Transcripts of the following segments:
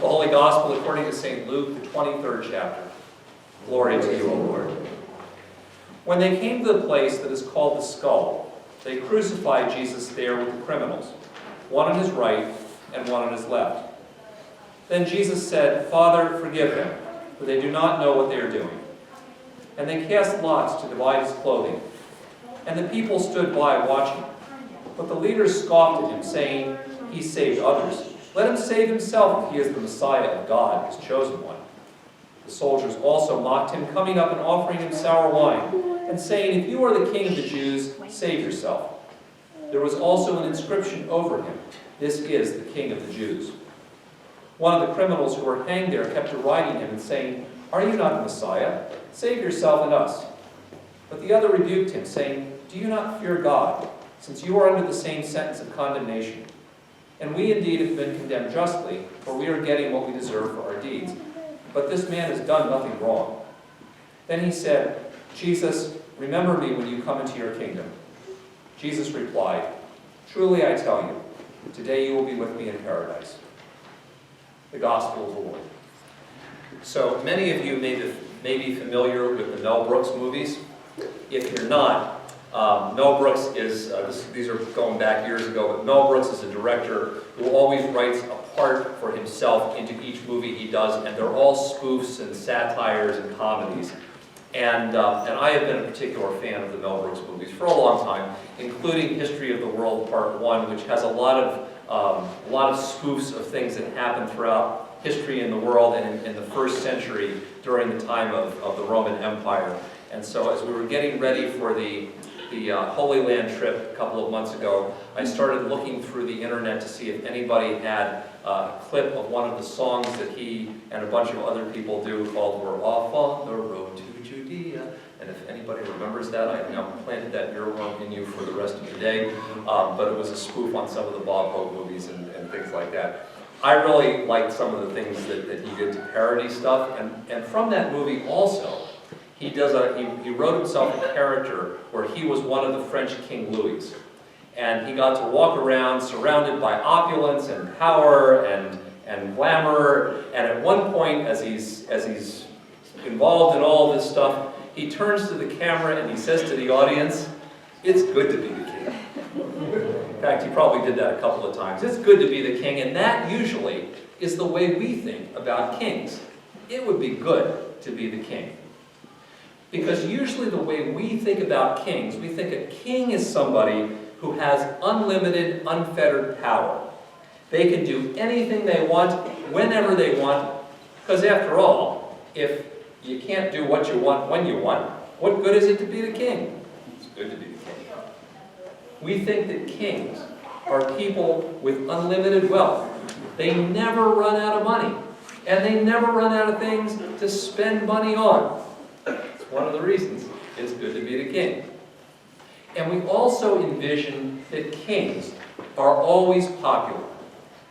The Holy Gospel according to St. Luke, the 23rd chapter. Glory to you, O Lord. When they came to the place that is called the Skull, they crucified Jesus there with the criminals, one on his right and one on his left. Then Jesus said, "Father, forgive them, for they do not know what they are doing." And they cast lots to divide his clothing. And the people stood by watching. But the leaders scoffed at him, saying, "He saved others. Let him save himself if he is the Messiah of God, his chosen one." The soldiers also mocked him, coming up and offering him sour wine, and saying, "If you are the king of the Jews, save yourself." There was also an inscription over him, "This is the King of the Jews." One of the criminals who were hanged there kept deriding him and saying, "Are you not the Messiah? Save yourself and us." But the other rebuked him, saying, "Do you not fear God, since you are under the same sentence of condemnation? And we indeed have been condemned justly, for we are getting what we deserve for our deeds. But this man has done nothing wrong." Then he said, "Jesus, remember me when you come into your kingdom." Jesus replied, "Truly I tell you, today you will be with me in paradise." The Gospel of the Lord. So many of you may be familiar with the Mel Brooks movies. If you're not, Mel Brooks is, these are going back years ago, but Mel Brooks is a director who always writes a part for himself into each movie he does, and they're all spoofs and satires and comedies. And I have been a particular fan of the Mel Brooks movies for a long time, including History of the World Part 1, which has a lot of spoofs of things that happened throughout history in the world and in the first century during the time of the Roman Empire. And so as we were getting ready for the Holy Land trip a couple of months ago, I started looking through the internet to see if anybody had a clip of one of the songs that he and a bunch of other people do called "We're Off on the Road to Judea." And if anybody remembers that, I have now planted that earworm in you for the rest of the day. But it was a spoof on some of the Bob Hope movies and things like that. I really liked some of the things that he did to parody stuff. And from that movie also, he wrote himself a character where he was one of the French King Louis. And he got to walk around surrounded by opulence and power and glamour. And at one point, as he's involved in all this stuff, he turns to the camera and he says to the audience, "It's good to be the king." In fact, he probably did that a couple of times. It's good to be the king, and that usually is the way we think about kings. It would be good to be the king. Because usually the way we think about kings, we think a king is somebody who has unlimited, unfettered power. They can do anything they want, whenever they want, because after all, if you can't do what you want when you want, what good is it to be the king? It's good to be the king. We think that kings are people with unlimited wealth. They never run out of money, and they never run out of things to spend money on. One of the reasons it's good to be the king. And we also envision that kings are always popular.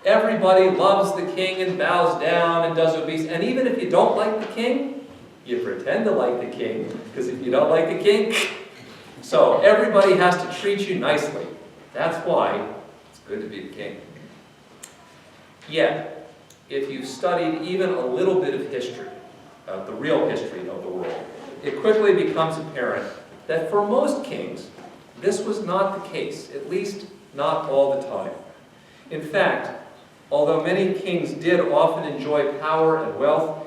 Everybody loves the king and bows down and does obeisance. And even if you don't like the king, you pretend to like the king, because if you don't like the king, so everybody has to treat you nicely. That's why it's good to be the king. Yet, if you've studied even a little bit of history, the real history of the world, it quickly becomes apparent that for most kings, this was not the case, at least not all the time. In fact, although many kings did often enjoy power and wealth,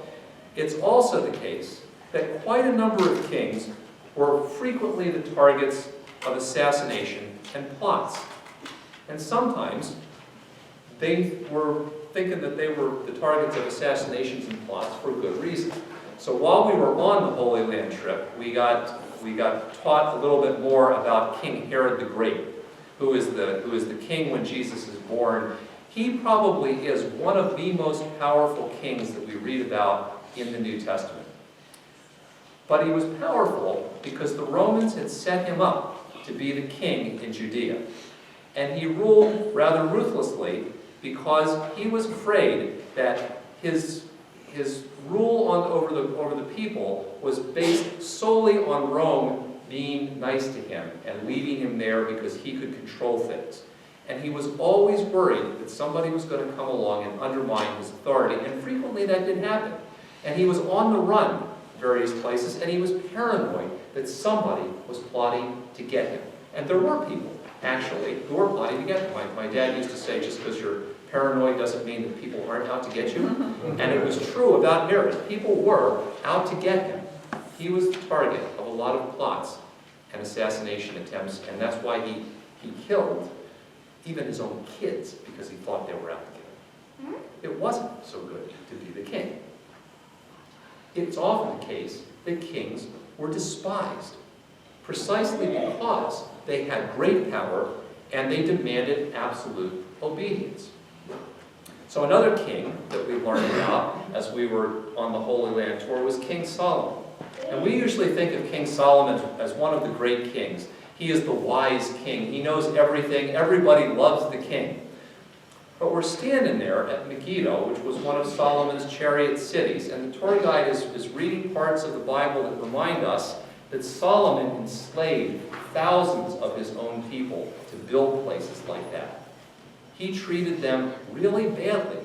it's also the case that quite a number of kings were frequently the targets of assassination and plots. And sometimes they were thinking that they were the targets of assassinations and plots for good reason. So while we were on the Holy Land trip, we got taught a little bit more about King Herod the Great, who is the king when Jesus is born. He probably is one of the most powerful kings that we read about in the New Testament. But he was powerful because the Romans had set him up to be the king in Judea. And he ruled rather ruthlessly because he was afraid that his rule over the people was based solely on Rome being nice to him and leaving him there because he could control things. And he was always worried that somebody was going to come along and undermine his authority, and frequently that did happen. And he was on the run various places, and he was paranoid that somebody was plotting to get him. And there were people, actually, who were plotting to get him. My dad used to say, just because you're paranoid doesn't mean that people aren't out to get you. And it was true about Herod. People were out to get him. He was the target of a lot of plots and assassination attempts, and that's why he killed even his own kids, because he thought they were out to get him. It wasn't so good to be the king. It's often the case that kings were despised, precisely because they had great power and they demanded absolute obedience. So another king that we learned about as we were on the Holy Land tour was King Solomon. And we usually think of King Solomon as one of the great kings. He is the wise king. He knows everything. Everybody loves the king. But we're standing there at Megiddo, which was one of Solomon's chariot cities, and the tour guide is reading parts of the Bible that remind us that Solomon enslaved thousands of his own people to build places like that. He treated them really badly,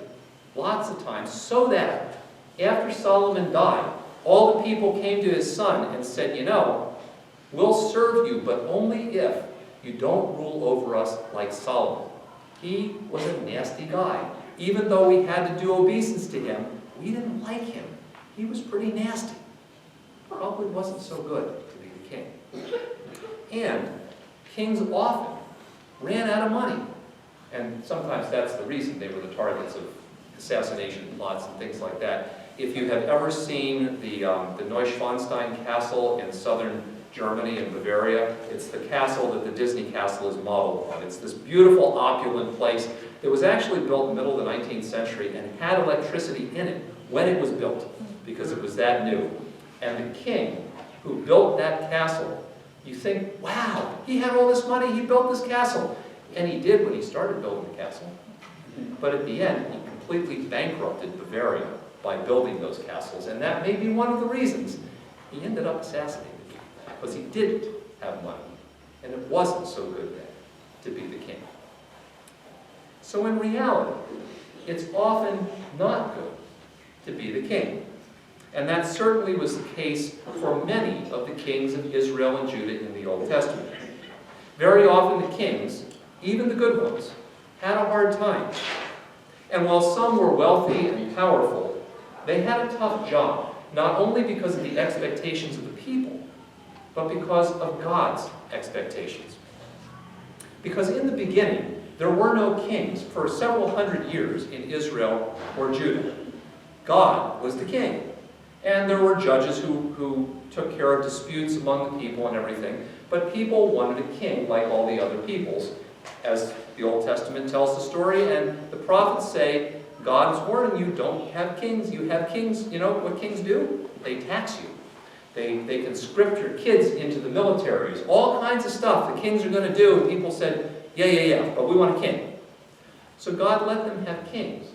lots of times, so that after Solomon died, all the people came to his son and said, you know, we'll serve you, but only if you don't rule over us like Solomon. He was a nasty guy. Even though we had to do obeisance to him, we didn't like him. He was pretty nasty. Probably wasn't so good to be the king. And kings often ran out of money. And sometimes that's the reason they were the targets of assassination plots and things like that. If you have ever seen the Neuschwanstein Castle in southern Germany and Bavaria, it's the castle that the Disney castle is modeled on. It's this beautiful, opulent place that was actually built in the middle of the 19th century and had electricity in it when it was built, because it was that new. And the king who built that castle, you think, wow, he had all this money, he built this castle. And he did when he started building the castle. But at the end, he completely bankrupted Bavaria by building those castles. And that may be one of the reasons he ended up assassinated, because he didn't have money. And it wasn't so good then to be the king. So in reality, it's often not good to be the king. And that certainly was the case for many of the kings of Israel and Judah in the Old Testament. Very often the kings, even the good ones, had a hard time. And while some were wealthy and powerful, they had a tough job, not only because of the expectations of the people, but because of God's expectations. Because in the beginning, there were no kings for several hundred years in Israel or Judah. God was the king. And there were judges who took care of disputes among the people and everything. But people wanted a king like all the other peoples, as the Old Testament tells the story. And the prophets say, God is warning you, don't have kings. You have kings, you know what kings do? They tax you. They conscript your kids into the militaries. All kinds of stuff the kings are going to do. And people said, yeah, but we want a king. So God let them have kings.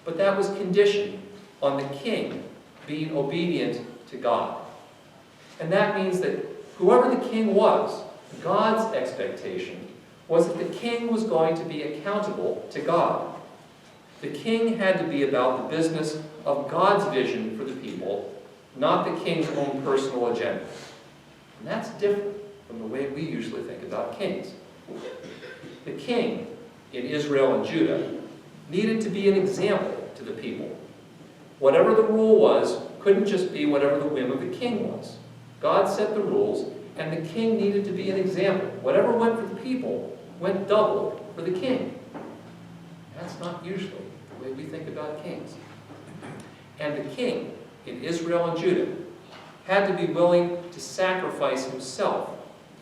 But that was conditioned on the king being obedient to God. And that means that whoever the king was, God's expectation was that the king was going to be accountable to God. The king had to be about the business of God's vision for the people, not the king's own personal agenda. And that's different from the way we usually think about kings. The king in Israel and Judah needed to be an example to the people. Whatever the rule was couldn't just be whatever the whim of the king was. God set the rules, and the king needed to be an example. Whatever went for the people went double for the king. That's not usually the way we think about kings. And the king in Israel and Judah had to be willing to sacrifice himself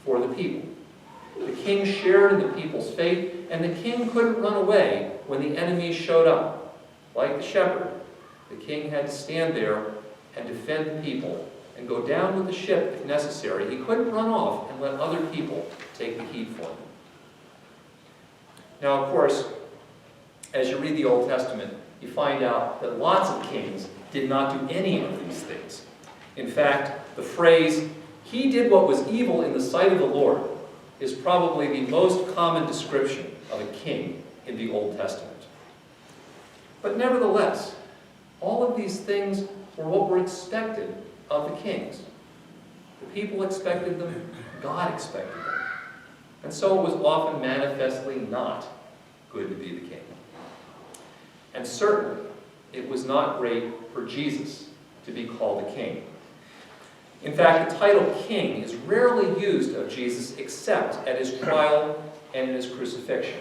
for the people. The king shared in the people's faith, and the king couldn't run away when the enemies showed up. Like the shepherd, the king had to stand there and defend the people and go down with the ship if necessary. He couldn't run off and let other people take the heat for him. Now, of course, as you read the Old Testament, you find out that lots of kings did not do any of these things. In fact, the phrase, "He did what was evil in the sight of the Lord," is probably the most common description of a king in the Old Testament. But nevertheless, all of these things were what were expected of the kings. The people expected them, God expected them. And so it was often manifestly not good to be the king. And certainly, it was not great for Jesus to be called a king. In fact, the title king is rarely used of Jesus except at his trial and in his crucifixion.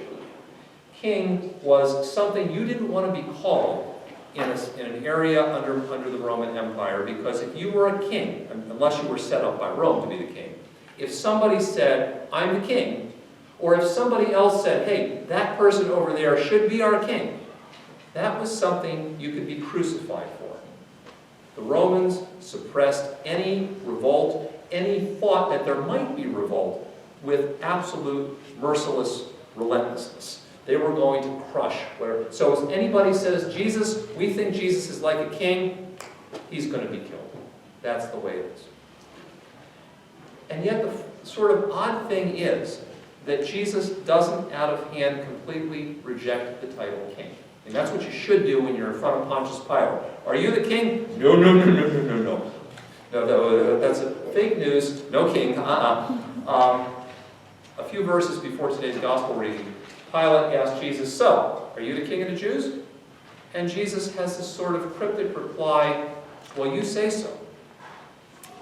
King was something you didn't want to be called in an area under the Roman Empire, because if you were a king, unless you were set up by Rome to be the king, if somebody said, I'm the king, or if somebody else said, hey, that person over there should be our king, that was something you could be crucified for. The Romans suppressed any revolt, any thought that there might be revolt, with absolute merciless relentlessness. They were going to crush whatever. So if anybody says, Jesus, we think Jesus is like a king, he's going to be killed. That's the way it is. And yet the sort of odd thing is that Jesus doesn't out of hand completely reject the title king. And that's what you should do when you're in front of Pontius Pilate. Are you the king? No, no, no, no, no, no, no. No, that's a fake news. No king. A few verses before today's gospel reading, Pilate asked Jesus, so, are you the king of the Jews? And Jesus has this sort of cryptic reply, well, you say so.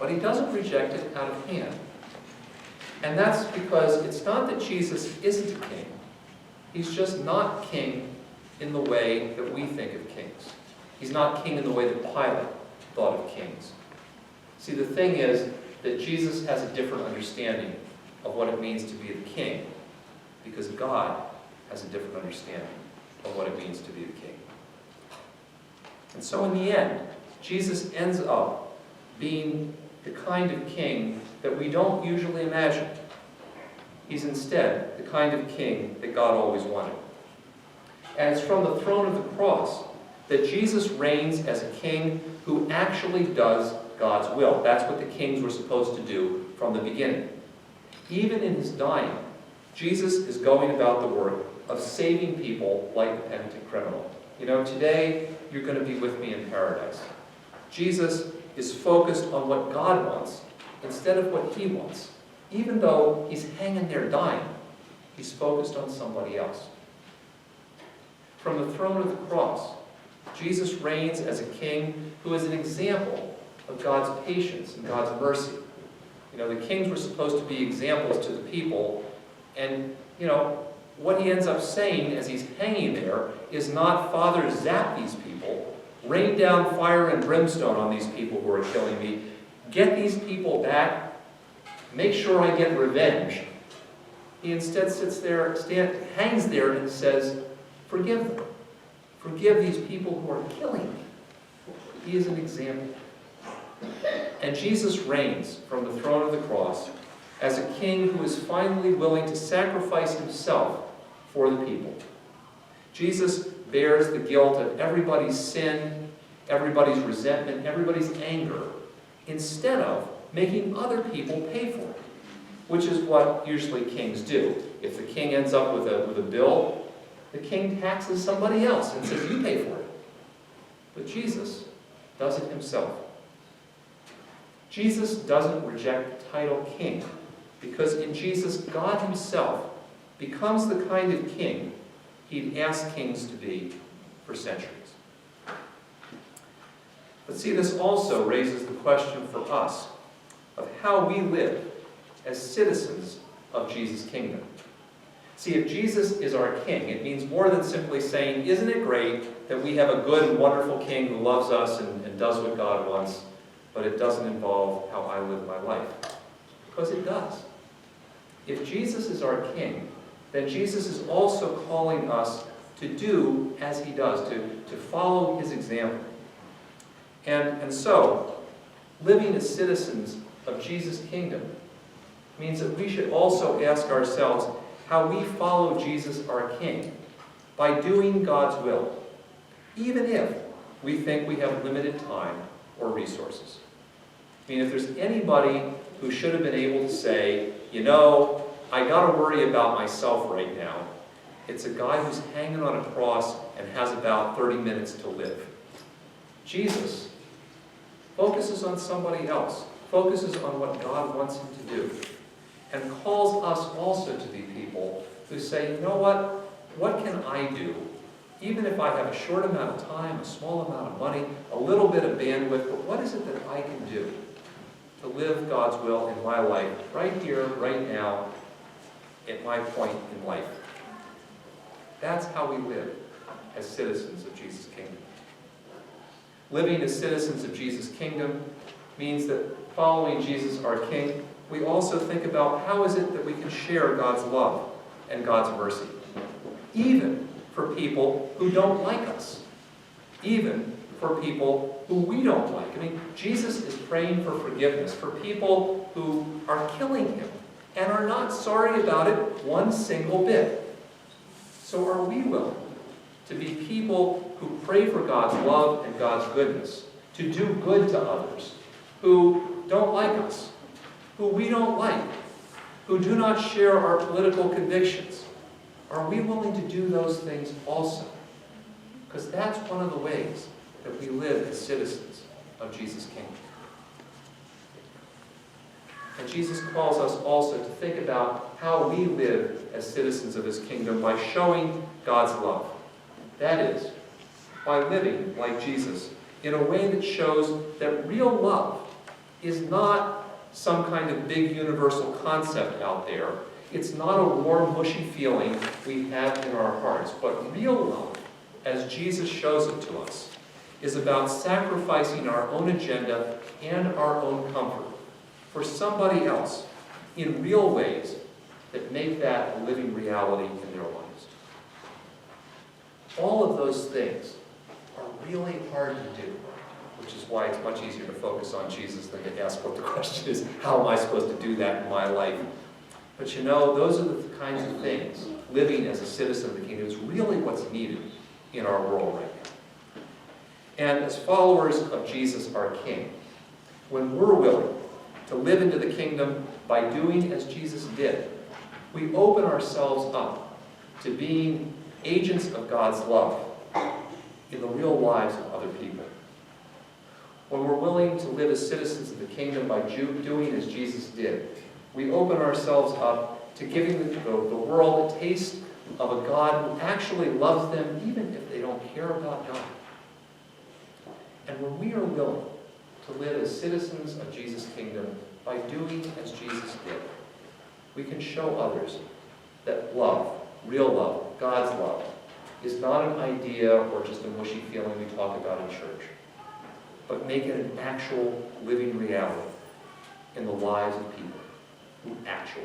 But he doesn't reject it out of hand. And that's because it's not that Jesus isn't a king. He's just not king in the way that we think of kings. He's not king in the way that Pilate thought of kings. See, the thing is that Jesus has a different understanding of what it means to be the king, because God has a different understanding of what it means to be the king. And so in the end, Jesus ends up being the kind of king that we don't usually imagine. He's instead the kind of king that God always wanted. And it's from the throne of the cross that Jesus reigns as a king who actually does God's will. That's what the kings were supposed to do from the beginning. Even in his dying, Jesus is going about the work of saving people like the penitent criminal. You know, today you're going to be with me in paradise. Jesus is focused on what God wants instead of what he wants. Even though he's hanging there dying, he's focused on somebody else. From the throne of the cross, Jesus reigns as a king who is an example of God's patience and God's mercy. You know, the kings were supposed to be examples to the people, and, you know, what he ends up saying as he's hanging there is not, Father, zap these people, rain down fire and brimstone on these people who are killing me, get these people back, make sure I get revenge. He instead sits there, hangs there and says, forgive them. Forgive these people who are killing me. He is an example. And Jesus reigns from the throne of the cross as a king who is finally willing to sacrifice himself for the people. Jesus bears the guilt of everybody's sin, everybody's resentment, everybody's anger, instead of making other people pay for it, which is what usually kings do. If the king ends up with a bill, the king taxes somebody else and says, you pay for it. But Jesus does it himself. Jesus doesn't reject the title king, because in Jesus, God himself becomes the kind of king he'd asked kings to be for centuries. But see, this also raises the question for us of how we live as citizens of Jesus' kingdom. See, if Jesus is our king, it means more than simply saying, isn't it great that we have a good and wonderful king who loves us and does what God wants, but it doesn't involve how I live my life. Because it does. If Jesus is our king, then Jesus is also calling us to do as he does, to follow his example. And so, living as citizens of Jesus' kingdom means that we should also ask ourselves how we follow Jesus, our king, by doing God's will, even if we think we have limited time or resources. I mean, if there's anybody who should have been able to say, you know, I got to worry about myself right now, It's a guy who's hanging on a cross and has about 30 minutes to live. Jesus focuses on somebody else, focuses on what God wants him to do, and calls us also to be people who say, you know what can I do? Even if I have a short amount of time, a small amount of money, a little bit of bandwidth, but what is it that I can do to live God's will in my life, right here, right now, at my point in life? That's how we live as citizens of Jesus' kingdom. Living as citizens of Jesus' kingdom means that following Jesus, our King, we also think about how is it that we can share God's love and God's mercy, even for people who don't like us, even for people who we don't like. I mean, Jesus is praying for forgiveness for people who are killing him and are not sorry about it one single bit. So are we willing to be people who pray for God's love and God's goodness, to do good to others who don't like us, who we don't like, who do not share our political convictions? Are we willing to do those things also? Because that's one of the ways that we live as citizens of Jesus' kingdom. And Jesus calls us also to think about how we live as citizens of his kingdom by showing God's love. That is, by living like Jesus in a way that shows that real love is not some kind of big universal concept out there. It's not a warm, mushy feeling we have in our hearts, but real love, as Jesus shows it to us, is about sacrificing our own agenda and our own comfort for somebody else in real ways that make that a living reality in their lives. All of those things are really hard to do, which is why it's much easier to focus on Jesus than to ask what the question is, how am I supposed to do that in my life? But you know, those are the kinds of things, living as a citizen of the kingdom is really what's needed in our world right now. And as followers of Jesus, our King, when we're willing to live into the kingdom by doing as Jesus did, we open ourselves up to being agents of God's love in the real lives of other people. When we're willing to live as citizens of the kingdom by doing as Jesus did, we open ourselves up to giving the world a taste of a God who actually loves them even if they don't care about God. And when we are willing to live as citizens of Jesus' kingdom by doing as Jesus did, we can show others that love, real love, God's love, is not an idea or just a mushy feeling we talk about in church, but make it an actual living reality in the lives of people who actually